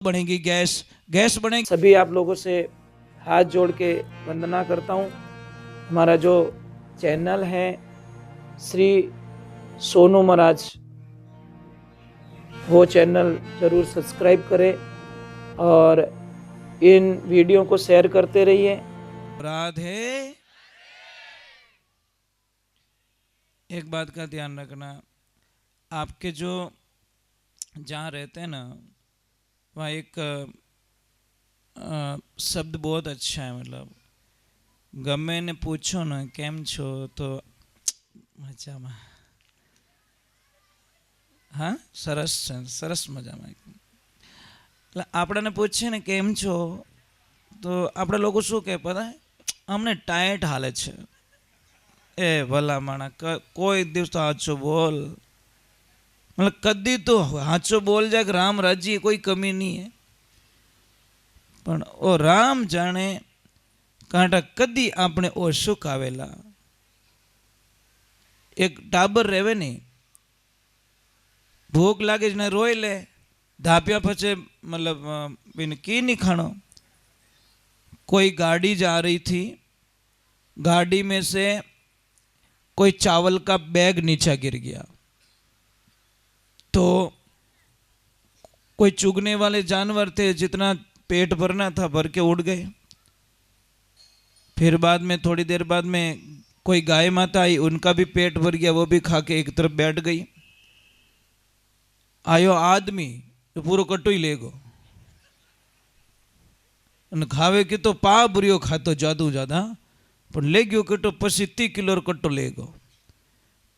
बनेगी gas, gas बनेगी। सभी आप लोगों से हाथ जोड़ के वंदना करता हूँ। हमारा जो चैनल है श्री सोनू महाराज, वो चैनल ज़रूर सब्सक्राइब करें और इन वीडियो को शेयर करते रहिए। राधे। एक बात का ध्यान रखना, आपके जो जहाँ रहते हैं ना, वहाँ एक शब्द बहुत अच्छा है, मतलब गमे ने पूछो ना केम छो तो मजामा, हाँ सरस सरस मजामा। એટલે આપણને પૂછે ને કેમ છો તો આપણે લોકો શું કહે પતા અમને ટાઈટ હાલે છે, એ ભલા માણા કોઈ દિવસ તો સાચો બોલ, मतलब कदी तो हाचो बोल जाए राम राजी कोई कमी नहीं है, पण ओ राम जाने कांटा कदी आपने ओ सुख आवेला। एक टाबर रेवे नहीं, भूख लागे ने रोई ले, धापिया पचे मतलब बिन की नहीं खानो। कोई गाड़ी जा रही थी, गाड़ी में से कोई चावल का बैग नीचे गिर गया, तो कोई चुगने वाले जानवर थे, जितना पेट भरना था भर के उड़ गए। फिर बाद में थोड़ी देर बाद में कोई गाय माता आई, उनका भी पेट भर गया, वो भी खा के एक तरफ बैठ गई। आयो आदमी तो पूरो कट्टो ही लेगो, खावे की तो पा बुरियो खातो जादू ज्यादा, पर ले गयो कट्टो पसी 30 किलो कट्टो लेगो।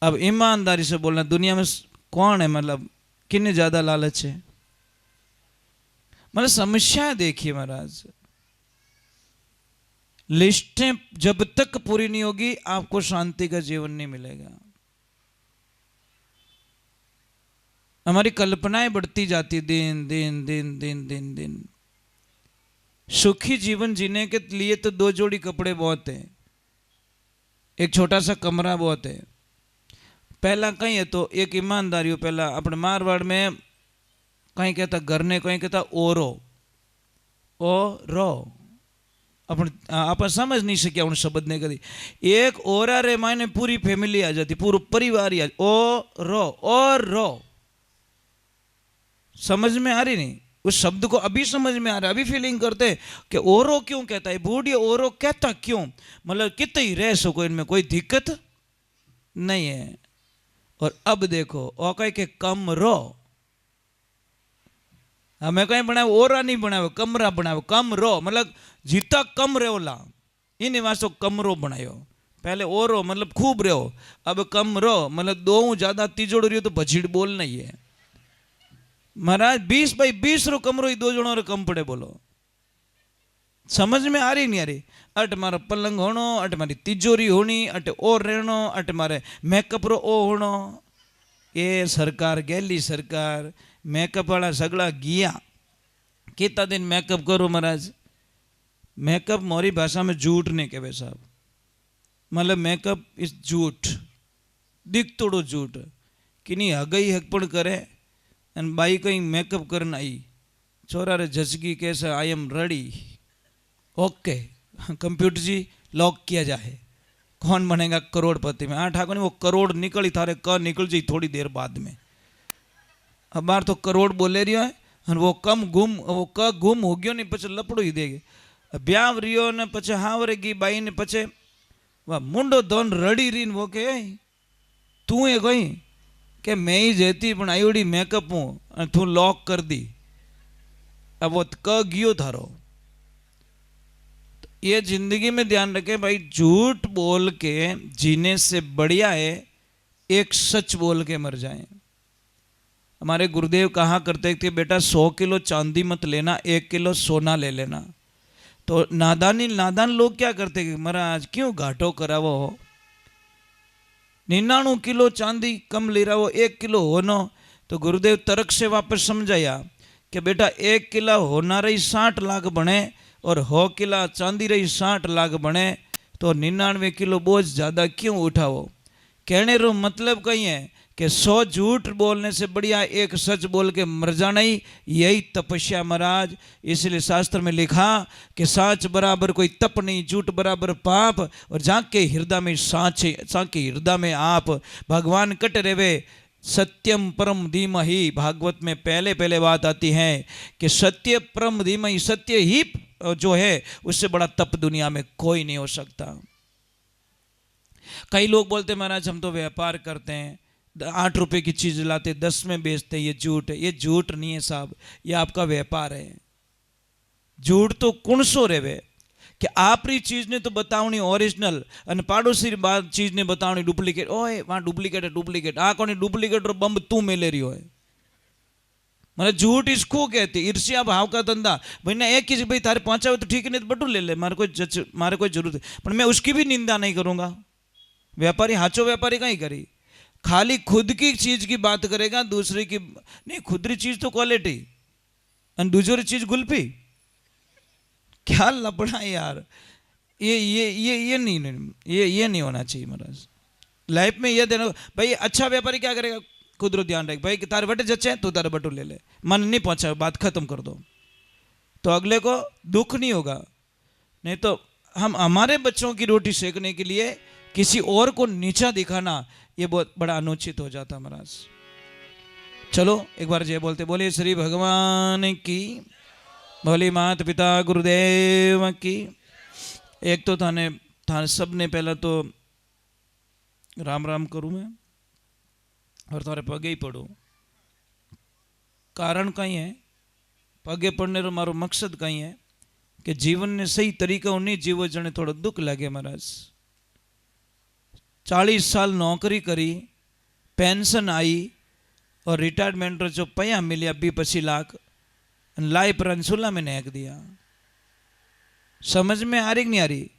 अब ईमानदारी से बोलना, दुनिया में कौन है मतलब किन्ने ज्यादा लालच है? मतलब समस्या देखिए महाराज, लिस्टें जब तक पूरी नहीं होगी आपको शांति का जीवन नहीं मिलेगा। हमारी कल्पनाएं बढ़ती जाती दिन दिन दिन दिन दिन दिन। सुखी जीवन जीने के लिए तो 2 जोड़ी कपड़े बहुत है, एक छोटा सा कमरा बहुत है। पहला कहीं है तो एक ईमानदारी हो, पहला अपने मारवाड़ में कहीं कहता घर ने, कहीं कहता ओरो ओ रो, अपन समझ नहीं सकिया उन शब्द ने कभी। एक ओरा रे मायने पूरी फैमिली आ जाती, पूरा परिवार आ, ओ रो और रो। समझ में आ रही नहीं उस शब्द को? अभी समझ में आ रहा है, अभी फीलिंग करते कि ओरो क्यों कहता है, बूढ़ी ओरो कहता क्यों, मतलब कितने ही रह सको, इनमें कोई दिक्कत नहीं है। और अब देखो ओ कहे के कमरो, हमें कहीं बनाओ ओरा नहीं बनाओ, कमरा बनाओ, कमरो मतलब जीता कम रहो ला, इन वास्तव कमरो बनायो। पहले ओरो मतलब खूब रहो, अब कमरो मतलब 2 ज्यादा तीजोड़ रही तो भजीड़ बोल नहीं है महाराज। 20 बाई 20 रो कमरो ही 2 जणों रे कम पड़े, बोलो समझ में आ रही नहीं आ रही? अट मारा पलंग होनो, अट मारी तिजोरी होनी, अट और रहनो, अट मारे मेकअप रो ओ होनो। ये सरकार गेली सरकार, मेकअप वाला सगड़ा गया, कितना दिन मेकअप करो महाराज? मेकअप मोरी भाषा में झूठ नहीं कहवे साहब, मतलब मेकअप इज झूठ, दिख तोड़ो झूठ कि नहीं। हगई हकपण करे और बाई कहीं मेकअप करना आई, छोरा रे झसकी कैसे I am ready, okay computer जी लॉक किया जाए, कौन बनेगा करोड़पति में? हाँ ठाकुर वो करोड़ निकली थारे क निकल जाए थोड़ी देर बाद में। अब बार तो करोड़ बोले रही है और वो कम गुम, वो क गुम हो गयो नहीं, पचे लपड़ो ही देगे। ब्याह रियो ने पचे हावरेगी बाई ने, पचे वह मुंडो दोन रड़ी रीन वो के तू ये गई के मैं ही जेती पण आयोडी मेकअप हूँ तू लॉक कर दी। अब वो क गयो थारो। ये जिंदगी में ध्यान रखे भाई, झूठ बोल के जीने से बढ़िया है एक सच बोल के मर जाए। हमारे गुरुदेव कहा करते थे बेटा 100 किलो चांदी मत लेना, 1 किलो सोना ले लेना। तो नादान लोग क्या करते कि महाराज क्यों घाटो करावो, 99 किलो चांदी कम ले रहा हो, 1 किलो होनो। तो गुरुदेव तर्क से वापस समझाया कि बेटा 1 किला होना रही 60 लाख बने और 100 किला चांदी रही 60 लाख बने, तो 99 किलो बोझ ज़्यादा क्यों उठाओ। कहने रो मतलब कहीं है कि 100 झूठ बोलने से बढ़िया एक सच बोल के मर जाना ही यही तपस्या महाराज। इसलिए शास्त्र में लिखा कि साच बराबर कोई तप नहीं, झूठ बराबर पाप, और जाके हृदय में साच, जाके हृदय में आप भगवान कट रेवे। सत्यम परम धीमहि, भागवत में पहले पहले बात आती है कि सत्य परम धीमहि, सत्य ही जो है उससे बड़ा तप दुनिया में कोई नहीं हो सकता। कई लोग बोलते महाराज हम तो व्यापार करते हैं, 8 रुपए की चीज लाते 10 में बेचते, ये झूठ है। ये झूठ नहीं है साहब, ये आपका व्यापार है। झूठ तो कौन सो रेवे कि आपरी चीज ने तो बतावनी ओरिजिनल અને પાડોશી બાદ चीज ने बतावनी डुप्लीकेट। ओए वहां डुप्लीकेट है, डुप्लीकेट आ कोनी डुप्लीकेट रो बम तू मेले रही होए। मतलब झूठ इसको कहते, ईर्ष्या भाव का धंधा। भाई ना एक चीज भाई तारे पहुंचावे तो ठीक है, नहीं तो बटू ले ले, मारे कोई जरूरत है, पर मैं उसकी भी निंदा नहीं करूंगा। व्यापारी हाचो व्यापारी कहीं करी, खाली खुद की चीज की बात करेगा, दूसरे की नहीं। खुद की चीज तो क्वालिटी और दूसरी चीज गुल्फी, क्या लपड़ा है यार। ये नहीं होना चाहिए महाराज। लाइफ में ये देना भाई। अच्छा व्यापारी क्या करेगा, खुद रो ध्यान रख भाई कि तारे बटे जचे तो तारे बटू ले ले, मन नहीं पहुंचा बात खत्म कर दो, तो अगले को दुख नहीं होगा। नहीं तो हम हमारे बच्चों की रोटी सेकने के लिए किसी और को नीचा दिखाना, ये बहुत बड़ा अनुचित हो जाता महाराज। चलो एक बार जय बोलते, बोले श्री भगवान की, बोली माता पिता गुरुदेव की। एक तो थाने सब ने पहला तो राम राम करूं मैं और थारे पगे ही पढ़ू। कारण कहीं है पगे पड़ने रो मारो मकसद कहीं है कि जीवन ने सही तरीका नहीं जीवो, जने थोड़ा दुख लगे महाराज। 40 साल नौकरी करी, पेंशन आई और रिटायरमेंट जो पया मिलिया 20-25 लाख लाई परंसुला में नेक दिया। समझ में आ रही कि नहीं आ रही?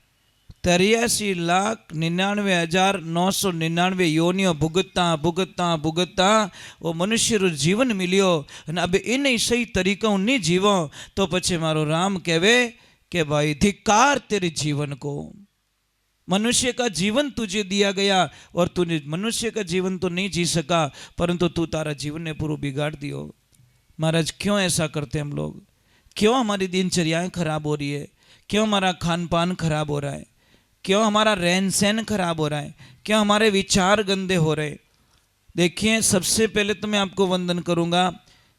83,99,999 योनियों भुगता भुगता भुगता वो मनुष्य रो जीवन मिलियो। अब इन सही तरीका नहीं जीवो तो पछे मारो राम कहवे कि भाई धिक्कार तेरे जीवन को। मनुष्य का जीवन तुझे दिया गया और तूने मनुष्य का जीवन तो नहीं जी सका, परंतु तू तारा जीवन ने पूरा बिगाड़ दियो। महाराज क्यों ऐसा करते हम लोग? क्यों हमारी दिनचर्याएं खराब हो रही है? क्यों हमारा खान पान खराब हो रहा है? क्यों हमारा रहन सहन खराब हो रहा है? क्यों हमारे विचार गंदे हो रहे? देखिए सबसे पहले तो मैं आपको वंदन करूंगा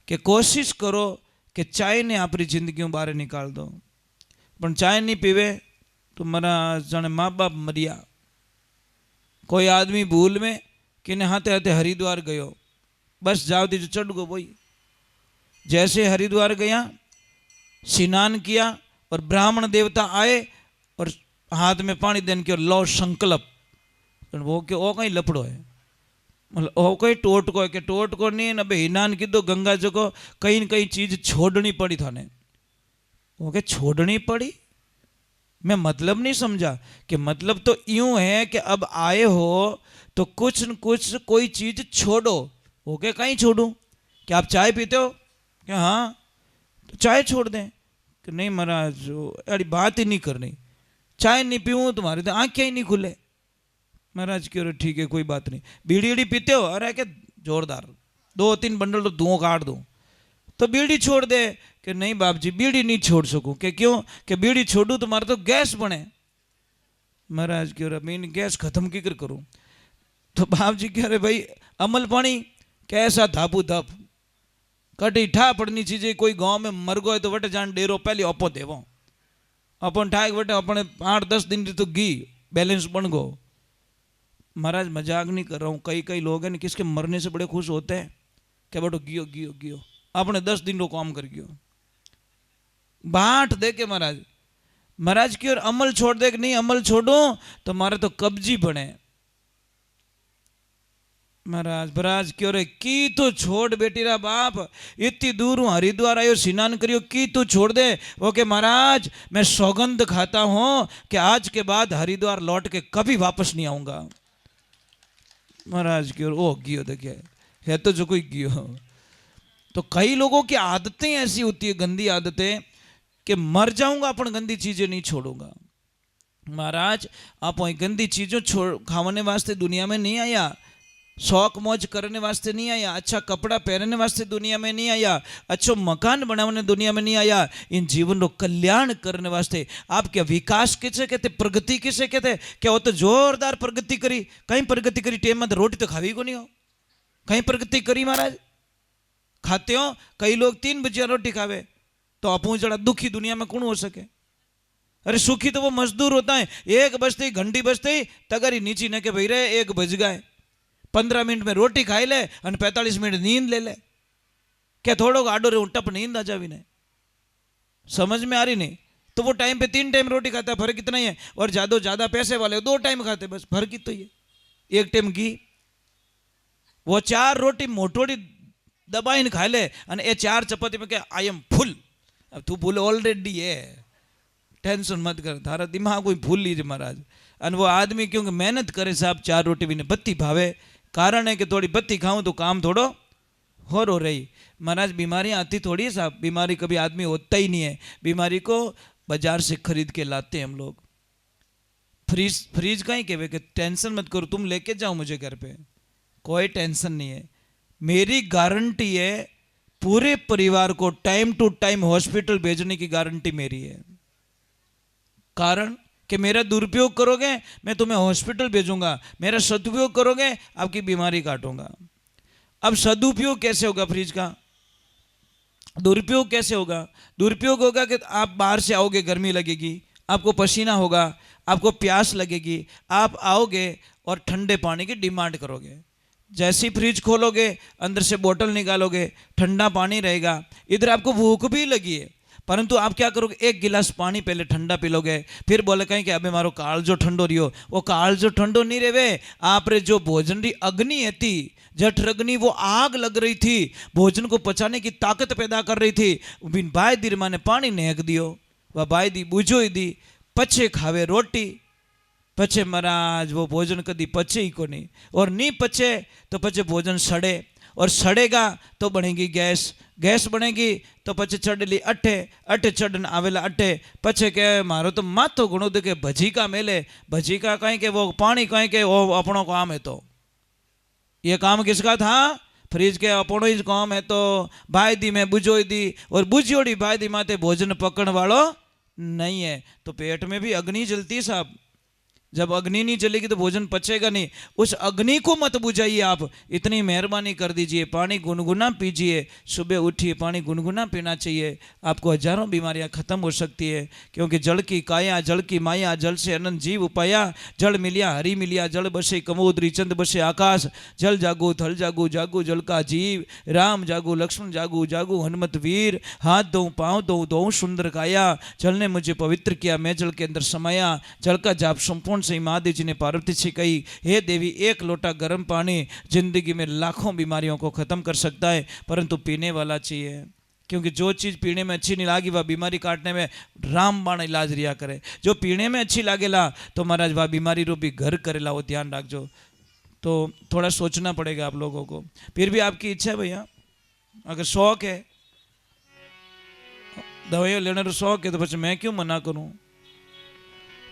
कि कोशिश करो कि चाय ने आपकी जिंदगी बाहर निकाल दो। पर चाय नहीं पीवे तो मारा जाने माँ बाप मरिया। कोई आदमी भूल में कि हाथे हाथे हरिद्वार गयो, बस जाओ दीजिए चढ़ गो वही। जैसे हरिद्वार गया, स्नान किया और ब्राह्मण देवता आए और हाथ में पानी देने के लो संकल्प, वो के ओ कहीं लपड़ो है, मतलब ओ कहीं टोटको है कि टोटको नहीं न भाई हिनान की दो गंगा जी को कहीं न कहीं चीज छोड़नी पड़ी थाने। वो के छोड़नी पड़ी, मैं मतलब नहीं समझा कि मतलब तो यूं है कि अब आए हो तो कुछ न कुछ कोई चीज छोड़ो। वो के कहीं छोड़ू? कि आप चाय पीते हो? कि हाँ, तो चाय छोड़ दें? कि नहीं महाराज अरे बात ही नहीं करनी, चाय नहीं पीऊँ तुम्हारे तो आँखें ही नहीं खुले। महाराज क्यों? ठीक है कोई बात नहीं। बीड़ी पीते हो? अरे क्या जोरदार 2-3 बंडल तो धुआं काट दूँ। तो बीड़ी छोड़ दे। कि नहीं बाप जी बीड़ी नहीं छोड़ सकूं। कि क्यों? कि बीड़ी छोड़ू तुम्हारा तो गैस बने। महाराज क्यों? मैं गैस खत्म की कर करूं? तो बाप जी कह रहे भाई अमल पानी कैसा धापू धाप कटी ठा पड़नी चीजें। कोई गांव में मर गए तो वटे जान डेरो पहले अपो देवो अपन ठाक वटे अपने 8-10 दिन तो घी बैलेंस बन गो। महाराज मजाक नहीं कर रहा हूँ। कई लोग हैं किसके मरने से बड़े खुश होते हैं कि बटो गियो गियो गियो अपने 10 दिन रो काम कर गयो। बाट दे के महाराज की और अमल छोड़ दे कि नहीं अमल छोड़ो तो मारे तो कब्जी बने। महाराज की और की तो छोड़ बेटी रा बाप, इतनी दूर हूं हरिद्वार आयो स्नान करियो की तू छोड़ दे। वो के महाराज मैं सौगंध खाता हूं कि आज के बाद हरिद्वार लौट के कभी वापस नहीं आऊंगा। महाराज की और ओ गियो देखिए है तो जो कोई गियो। तो कई लोगों की आदतें ऐसी होती है, गंदी आदतें, कि मर जाऊंगा अपन गंदी चीजें नहीं छोड़ूंगा। महाराज आप वही गंदी चीजों खाने वास्ते दुनिया में नहीं आया, शौक मौज करने वास्ते नहीं आया, अच्छा कपड़ा पहनने वास्ते दुनिया में नहीं आया, अच्छो मकान बनाने दुनिया में नहीं आया, इन जीवन रो कल्याण करने वास्ते। आप क्या विकास किसे कहते, प्रगति किसे कहते? क्या वो तो जोरदार प्रगति करी, कहीं प्रगति करी टेम में रोटी तो खावी को नहीं हो, कहीं प्रगति करी महाराज? खाते हो कई लोग 3 बजे रोटी खावे, तो अपू जरा दुखी दुनिया में कौन हो सके? अरे सुखी तो वो मजदूर होता है, 1 बजते ही घंटी बजते ही तगारी नीची न के भाई रे 1 बज गए, 15 मिनट में रोटी खाई ले और 45 मिनट नींद ले ले। क्या थोड़ो आडो रे टप नींद आ जावी ने, समझ में आ रही नहीं? तो वो टाइम पे 3 टाइम रोटी खाता है, फर्क इतना ही है। और ज्यादा पैसे वाले 2 टाइम खाते, बस फर्क ही तो ये 1 टाइम घी, वो 4 रोटी मोटोड़ी दबाई खा ले और ये 4 चपाती में क्या आई एम फुल। अब तू फुल ऑलरेडी है, टेंशन मत कर, थारा दिमाग कोई भूल लीजिए महाराज। और वो आदमी क्योंकि मेहनत करे साहब, 4 रोटी भी ने बत्ती भावे, कारण है कि थोड़ी बत्ती खाऊं तो काम थोड़ो हो रही। महाराज बीमारियां आती थोड़ी है साहब, बीमारी कभी आदमी होता ही नहीं है, बीमारी को बाजार से खरीद के लाते हैं हम लोग। फ्रीज कहीं के टेंशन मत करो, तुम लेके जाओ मुझे घर पे, कोई टेंशन नहीं है। मेरी गारंटी है, पूरे परिवार को टाइम टू टाइम हॉस्पिटल भेजने की गारंटी मेरी है। कारण कि मेरा दुरुपयोग करोगे मैं तुम्हें हॉस्पिटल भेजूंगा, मेरा सदुपयोग करोगे आपकी बीमारी काटूंगा। अब सदुपयोग कैसे होगा फ्रिज का? दुरुपयोग कैसे होगा? दुरुपयोग होगा कि आप बाहर से आओगे, गर्मी लगेगी, आपको पसीना होगा, आपको प्यास लगेगी, आप आओगे और ठंडे पानी की डिमांड करोगे। जैसे ही फ्रिज खोलोगे, अंदर से बोतल निकालोगे, ठंडा पानी रहेगा, इधर आपको भूख भी लगी है, परंतु आप क्या करोगे, 1 गिलास पानी पहले ठंडा पी लोगे, फिर बोले कहीं कि अबे मारो काल जो ठंडो रियो, वो काल जो ठंडो नहीं रेवे, आप रे जो भोजन री अग्नि थी, जठ अग्नि, वो आग लग रही थी, भोजन को पचाने की ताकत पैदा कर रही थी, बिन बाय दी माने पानी नेक दियो, वह बाय दी बुझो दी, पछे खावे रोटी, पछे महाराज वो भोजन कदी पचे ही को नहीं, और नहीं पचे तो पचे भोजन सड़े, और सड़ेगा तो बनेगी गैस, गैस बनेगी तो पछे चढ़ेली अट्ठे, अट्ठे चढ़न आवेला अट्ठे, पछे के मारो तो माथो घणो देखे भजीका मेले, भजीका कहीं के वो पानी कहीं के वो अपनो काम है, तो ये काम किसका था? फ्रिज के अपनो ही काम है। तो भाई दी में बुझोई दी, और बुझोड़ी भाई दी माते भोजन पकड़ वालो नहीं है, तो पेट में भी अग्नि जलती है साहब। जब अग्नि नहीं जलेगी तो भोजन पचेगा नहीं, उस अग्नि को मत बुझाइए आप, इतनी मेहरबानी कर दीजिए, पानी गुनगुना पीजिए, सुबह उठिए पानी गुनगुना पीना चाहिए, आपको हजारों बीमारियां खत्म हो सकती है। क्योंकि जल की काया जल की माया, जल से अनंत जीव उपाया, जल मिलिया हरि मिलिया, जल बसे कमोदरी चंद बसे आकाश, जल जागो थल जागो, जागो जल का जीव, राम जागो लक्ष्मण जागो, जागो हनुमत वीर, हाथ दो पाँव दो सुंदर काया, जल ने मुझे पवित्र किया, मैं जल के अंदर समाया, जल का जाप संपूर्ण से महादेव जी ने पार्वती से कही, हे देवी 1 लोटा गर्म पानी जिंदगी में लाखों बीमारियों को खत्म कर सकता है, परंतु पीने वाला चाहिए। क्योंकि जो चीज़ पीने में अच्छी नहीं लागी वह बीमारी काटने में रामबाण इलाज रिया करे, जो पीने में अच्छी लागेला तो महाराज वह बीमारी रूपी घर करेला, वो ध्यान रखो। तो थोड़ा सोचना पड़ेगा आप लोगों को। फिर भी आपकी इच्छा है भैया, अगर शौक है, दवाइयाँ लेने का शौक है, तो बस मैं क्यों मना करूँ।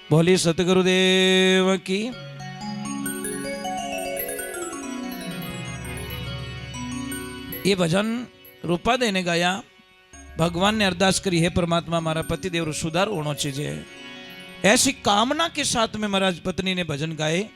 बोली सतगुरुदेव की। ये भजन रूपा दे ने गाया, भगवान ने अरदास करी, हे परमात्मा हमारा पति देव सुधार होना चाहिए। ऐसी कामना के साथ में महाराज पत्नी ने भजन गाए।